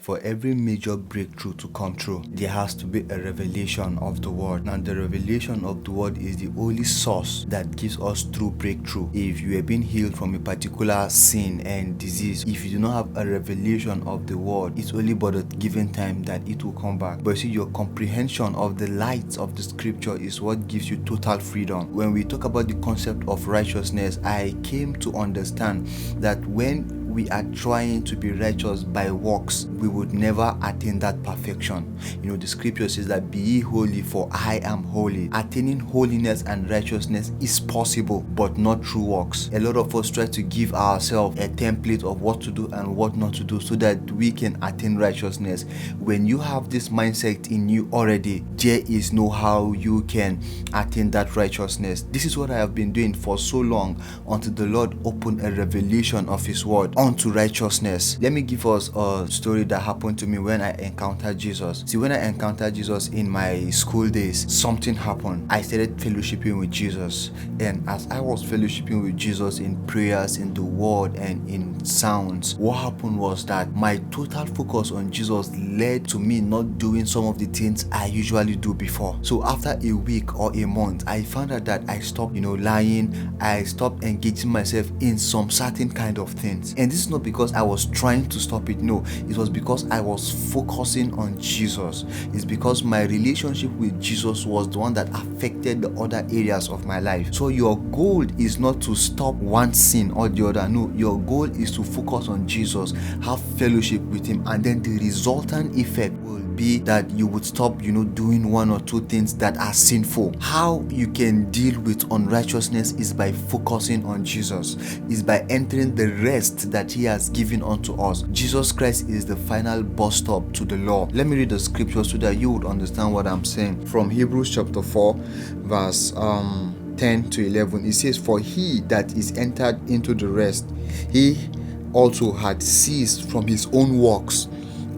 For every major breakthrough to come through, there has to be a revelation of the word. Now, the revelation of the word is the only source that gives us true breakthrough. If you have been healed from a particular sin and disease, if you do not have a revelation of the word, it's only but a given time that it will come back. But see, your comprehension of the light of the scripture is what gives you total freedom. When we talk about the concept of righteousness, I came to understand that when we are trying to be righteous by works, we would never attain that perfection. The scripture says that, be ye holy, for I am holy. Attaining holiness and righteousness is possible, but not through works. A lot of us try to give ourselves a template of what to do and what not to do so that we can attain righteousness. When you have this mindset in you already, there is no how you can attain that righteousness. This is what I have been doing for so long until the Lord opened a revelation of His word unto righteousness. Let me give us a story that happened to me when I encountered Jesus. See, when I encountered Jesus in my school days, something happened. I started fellowshipping with Jesus, and as I was fellowshipping with Jesus in prayers, in the word, and in sounds, what happened was that my total focus on Jesus led to me not doing some of the things I usually do before. So after a week or a month, I found out that I stopped lying. I stopped engaging myself in some certain kind of things. And this is not because I was trying to stop it. No, it was because I was focusing on Jesus. It's because my relationship with Jesus was the one that affected the other areas of my life. So your goal is not to stop one sin or the other. No, your goal is to focus on Jesus, have fellowship with Him, and then the resultant effect will be that you would stop doing one or two things that are sinful. How you can deal with unrighteousness is by focusing on Jesus, is by entering the rest that He has given unto us. Jesus Christ is the final bus stop to the law. Let me read the scripture so that you would understand what I'm saying. From Hebrews chapter 4 verse 10 to 11, it says, for he that is entered into the rest, he also had ceased from his own works,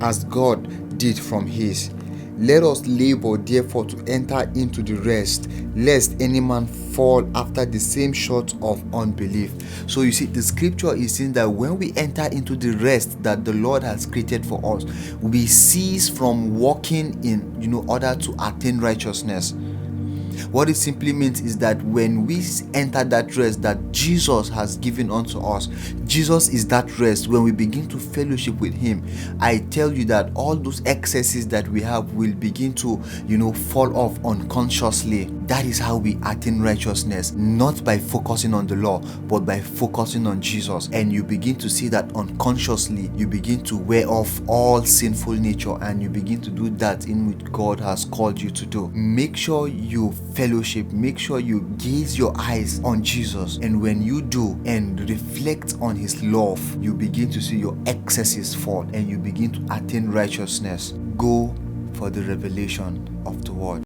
as God did from his. Let us labor therefore to enter into the rest, lest any man fall after the same sort of unbelief. So you see, the scripture is saying that when we enter into the rest that the Lord has created for us, we cease from walking in order to attain righteousness. What it simply means is that when we enter that rest that Jesus has given unto us, Jesus is that rest. When we begin to fellowship with Him, I tell you that all those excesses that we have will begin to fall off unconsciously. That is how we attain righteousness, not by focusing on the law, but by focusing on Jesus. And you begin to see that unconsciously you begin to wear off all sinful nature, and you begin to do that in which God has called you to do. Make sure you fellowship, make sure you gaze your eyes on Jesus, and when you do and reflect on His love, you begin to see your excesses fall and you begin to attain righteousness. Go for the revelation of the word.